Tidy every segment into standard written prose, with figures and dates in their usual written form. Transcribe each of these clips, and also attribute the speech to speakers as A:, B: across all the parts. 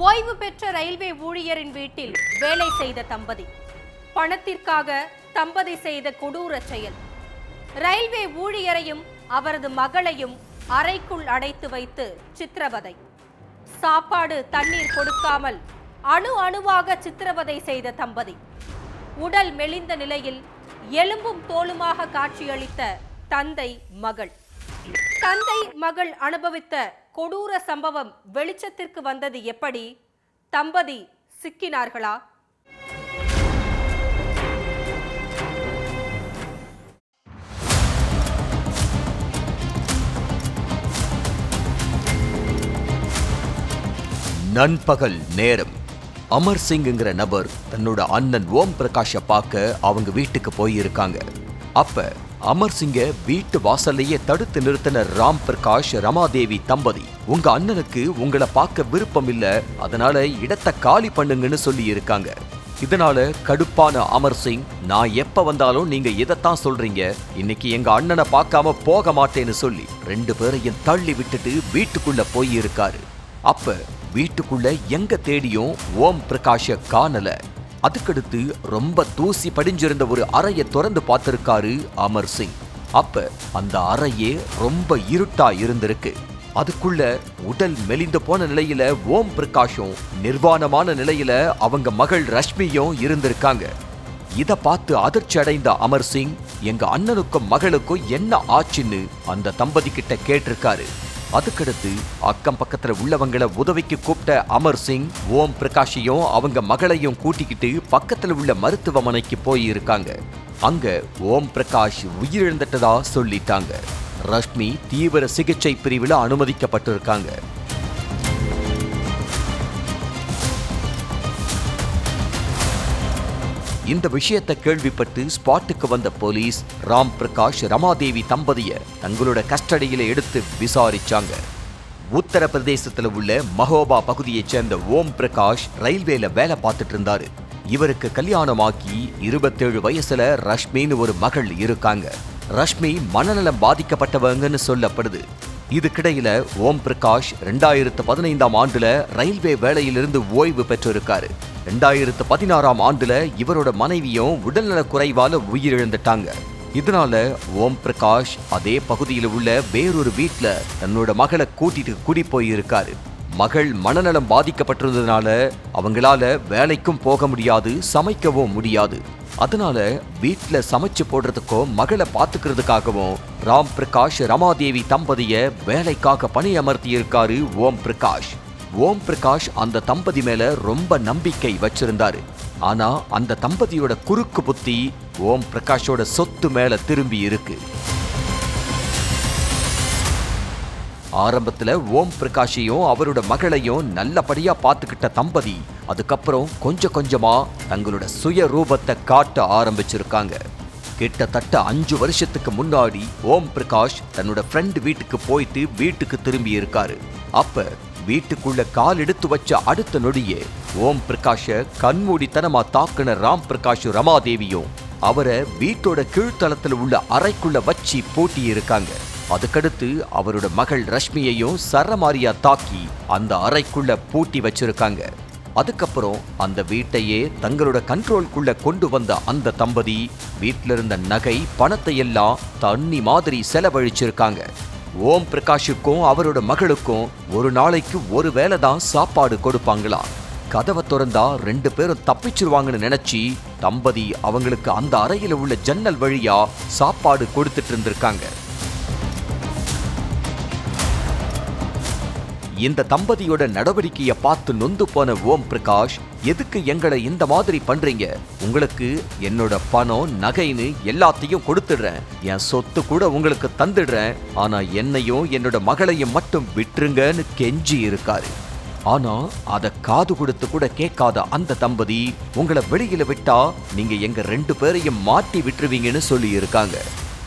A: ஓய்வு பெற்ற ரயில்வே ஊழியரின் வீட்டில் வேலை செய்த தம்பதி. பணத்திற்காக தம்பதி செய்த கொடூர செயல். ரயில்வே ஊழியரையும் அவரது மகளையும் அறைக்குள் அடைத்து வைத்து சித்திரவதை. சாப்பாடு தண்ணீர் கொடுக்காமல் அணு அணுவாக சித்திரவதை செய்த தம்பதி. உடல் மெலிந்த நிலையில் எலும்பும் தோலுமாக காட்சியளித்த தந்தை மகள். தந்தை மகள் அனுபவித்த கொடூர சம்பவம் வெளிச்சத்திற்கு வந்தது எப்படி? தம்பதி சிக்கினார்களா?
B: நண்பகல் நேரம். அமர் சிங்கிற நபர் தன்னோட அண்ணன் ஓம் பிரகாஷை பார்க்க அவங்க வீட்டுக்கு போயிருக்காங்க. அப்ப அமர் சிங்க வீட்டு வாசல்லையே தடுத்து நிறுத்தின ராம் பிரகாஷ் ரமாதேவி தம்பதி, உங்க அண்ணனுக்கு உங்களை பார்க்க விருப்பம் இல்ல, அதனால இடத்தை காலி பண்ணுங்கன்னு சொல்லி இருக்காங்க. இதனால கடுப்பான அமர் சிங், நான் எப்ப வந்தாலும் நீங்க இதைத்தான் சொல்றீங்க, இன்னைக்கு எங்க அண்ணனை பார்க்காம போக மாட்டேன்னு சொல்லி 2 பேரையும் தள்ளி விட்டுட்டு வீட்டுக்குள்ள போய் இருக்காரு. அப்ப வீட்டுக்குள்ள எங்க தேடியும் ஓம் பிரகாஷ காணல. அதுக்கடுத்து ரொம்ப தூசி படிஞ்சிருந்த ஒரு அறையை திறந்து பார்த்திருக்காரு அமர் சிங். அப்ப அந்த அறையே ரொம்ப இருட்டா இருந்திருக்கு. அதுக்குள்ள உடல் மெலிந்து போன நிலையில ஓம் பிரகாஷும் நிர்வாணமான நிலையில அவங்க மகள் ரஷ்மியும் இருந்திருக்காங்க. இத பார்த்து அதிர்ச்சி அடைந்த அமர் சிங், எங்க அண்ணனுக்கும் மகளுக்கும் என்ன ஆச்சுன்னு அந்த தம்பதி கிட்ட கேட்டிருக்காரு. அதுக்கடுத்து அக்கம் பக்கத்துல உள்ளவங்களை உதவிக்கு கூப்பிட்ட அமர் சிங் ஓம் பிரகாஷையும் அவங்க மகளையும் கூட்டிக்கிட்டு பக்கத்துல உள்ள மருத்துவமனைக்கு போய் இருக்காங்க. அங்க ஓம் பிரகாஷ் உயிரிழந்துட்டதா சொல்லிட்டாங்க. ரஷ்மி தீவிர சிகிச்சை பிரிவில் அனுமதிக்கப்பட்டிருக்காங்க. இந்த விஷயத்தை கேள்விப்பட்டு ஸ்பாட்டுக்கு வந்த போலீஸ் ராம் பிரகாஷ் ரமாதேவி தம்பதியை தங்களோட கஸ்டடியில எடுத்து விசாரிச்சாங்க. உத்தரப்பிரதேசத்துல உள்ள மஹோபா பகுதியைச் சேர்ந்த ஓம் பிரகாஷ் ரயில்வேல வேலை பார்த்துட்டு இருந்தாரு. இவருக்கு கல்யாணமாக்கி 27 வயசுல ரஷ்மின்னு ஒரு மகள் இருக்காங்க. ரஷ்மி மனநலம் பாதிக்கப்பட்டவங்கன்னு சொல்லப்படுது. இதுக்கிடையில ஓம் பிரகாஷ் 2015ஆம் ஆண்டுல ரயில்வே வேலையிலிருந்து ஓய்வு பெற்றிருக்காரு. 2016ஆம் ஆண்டுல இவரோட மனைவியும் உடல்நல குறைவால உயிரிழந்துட்டாங்க. இதனால ஓம் பிரகாஷ் அதே பகுதியில் உள்ள வேறொரு வீட்டுல தன்னோட மகளை கூட்டிட்டு குடி போயிருக்காரு. மகள் மனநலம் பாதிக்கப்பட்டிருந்ததுனால அவங்களால வேலைக்கும் போக முடியாது, சமைக்கவும் முடியாது. அதனால வீட்டுல சமைச்சு போடுறதுக்கோ மகளை பாத்துக்கிறதுக்காகவும் ராம் பிரகாஷ் ரமாதேவி தம்பதிய வேலைக்காக பணியமர்த்தி இருக்காரு ஓம் பிரகாஷ். ஓம் பிரகாஷ் அந்த தம்பதி மேல ரொம்ப நம்பிக்கை வச்சிருந்தாரு. ஆனா அந்த தம்பதியோட குறுக்கு புத்தி ஓம் பிரகாஷோட சொத்து மேல திரும்பி இருக்கு. ஆரம்பத்துல ஓம் பிரகாஷையும் அவரோட மகளையும் நல்லபடியா பாத்துக்கிட்ட தம்பதி அதுக்கப்புறம் கொஞ்சம் கொஞ்சமா தங்களோட சுய ரூபத்தை காட்ட ஆரம்பிச்சிருக்காங்க. கிட்டத்தட்ட 5 வருஷத்துக்கு முன்னாடி ஓம் பிரகாஷ் தன்னோட ஃப்ரெண்ட் வீட்டுக்கு போயிட்டு வீட்டுக்கு திரும்பி இருக்காரு. அப்ப வீட்டுக்குள்ள கால் எடுத்து வச்ச அடுத்த நொடியே ஓம் பிரகாஷ கண்மூடித்தனமா தாக்குன ராம் பிரகாஷ் ரமாதேவியும் அவரை வீட்டோட கீழ்த்தளத்துல உள்ள அறைக்குள்ள வச்சு பூட்டி இருக்காங்க. அதுக்கடுத்து அவரோட மகள் ரஷ்மியையும் சரமாரியா தாக்கி அந்த அறைக்குள்ள பூட்டி வச்சிருக்காங்க. அதுக்கப்புறம் அந்த வீட்டையே தங்களோட கண்ட்ரோல்குள்ள கொண்டு வந்த அந்த தம்பதி வீட்டில இருந்த நகை பணத்தை எல்லாம் தண்ணி மாதிரி செலவழிச்சிருக்காங்க. ஓம் பிரகாஷுக்கும் அவரோட மகளுக்கும் ஒரு நாளைக்கு ஒரு வேளை தான் சாப்பாடு கொடுப்பாங்களா. கதவை திறந்தா 2 பேரும் தப்பிச்சிருவாங்கன்னு நினைச்சு தம்பதி அவங்களுக்கு அந்த அறையில உள்ள ஜன்னல் வழியா சாப்பாடு கொடுத்துட்டு இருந்திருக்காங்க. இந்த தம்பதியோட நடவடிக்கையை பார்த்து நொந்து போன ஓம் பிரகாஷ், எதுக்கு எங்களை இந்த மாதிரி பண்றீங்க? உங்களுக்கு என்னோட பணம் நகைன்னு எல்லாத்தையும் கொடுத்துடுறேன், என் சொத்து கூட உங்களுக்கு தந்துடுறேன், ஆனா என்னையும் என்னோட மகளையும் மட்டும் விட்டுருங்கன்னு கெஞ்சி இருக்காரு. ஆனா அத காது கொடுத்து கூட கேட்காத அந்த தம்பதி, உங்களை வெளியில விட்டா நீங்க எங்க 2 பேரையும் மாட்டி விட்டுருவீங்கன்னு சொல்லி இருக்காங்க.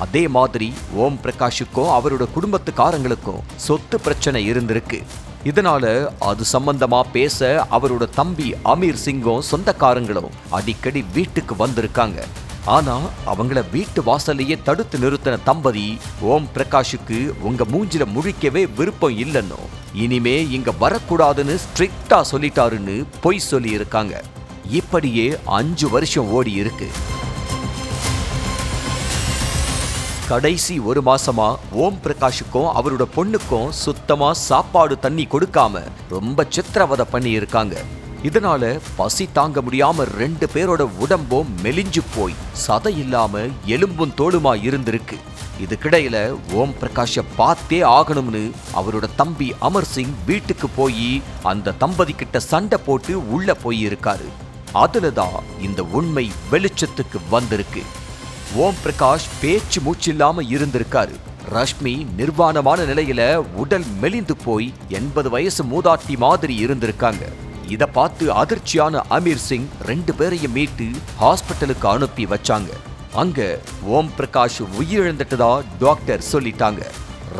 B: அதே மாதிரி ஓம் பிரகாஷுக்கும் அவரோட குடும்பத்துக்காரங்களுக்கும் சொத்து பிரச்சனை இருந்திருக்கு. இதனால அது சம்பந்தமா பேச அவரோட தம்பி அமீர் சிங்கும் சொந்தக்காரங்களும் அடிக்கடி வீட்டுக்கு வந்திருக்காங்க. ஆனா அவங்கள வீட்டு வாசல்லையே தடுத்து நிறுத்தின தம்பதி ஓம் பிரகாஷுக்கு உங்க மூஞ்சில முழிக்கவே விருப்பம் இல்லைன்னோ, இனிமே இங்க வரக்கூடாதுன்னு ஸ்ட்ரிக்டா சொல்லிட்டாருன்னு பொய் சொல்லி இருக்காங்க. இப்படியே 5 வருஷம் ஓடி இருக்கு. கடைசி 1 மாசமா ஓம் பிரகாஷுக்கும் அவரோட பொண்ணுக்கும் சுத்தமா சாப்பாடு தண்ணி கொடுக்காம ரொம்ப சித்திரவதை பண்ணி இருக்காங்க. இதனால பசி தாங்க முடியாம 2 பேரோட உடம்பும் மெலிஞ்சு போய் சதை இல்லாம எலும்பும் தோலுமா இருந்திருக்கு. இதுக்கிடையில ஓம் பிரகாஷ பார்த்தே ஆகணும்னு அவரோட தம்பி அமர் சிங் வீட்டுக்கு போய் அந்த தம்பதி கிட்ட சண்டை போட்டு உள்ள போய் இருக்காரு. அதுலதான் இந்த உண்மை வெளிச்சத்துக்கு வந்திருக்கு. ஓம் பிரகாஷ் பேச்சு மூச்சில்லாம இருந்திருக்காரு. ரஷ்மி நிர்வாணமான நிலையில உடல் மெலிந்து போய் 80 வயசு மூதாட்டி மாதிரி இருந்திருக்காங்க. இத பார்த்து அதிர்ச்சியான அமீர் சிங் 2 பேரையும் மீட்டு ஹாஸ்பிட்டலுக்கு அனுப்பி வச்சாங்க. அங்க ஓம் பிரகாஷ் உயிரிழந்துட்டதா டாக்டர் சொல்லிட்டாங்க.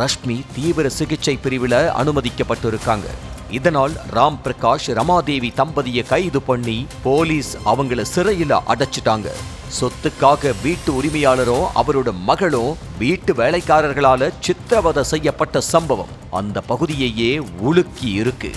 B: ரஷ்மி தீவிர சிகிச்சை பிரிவுல அனுமதிக்கப்பட்டிருக்காங்க. இதனால் ராம் பிரகாஷ் ரமாதேவி தம்பதியை கைது பண்ணி போலீஸ் அவங்கள சிறையில அடைச்சிட்டாங்க. சொத்துக்காக வீட்டு உரிமையாளரும் அவரோட மகளும் வீட்டு வேலைக்காரர்களால சித்திரவதை செய்யப்பட்ட சம்பவம் அந்த பகுதியையே உலுக்கி இருக்கு.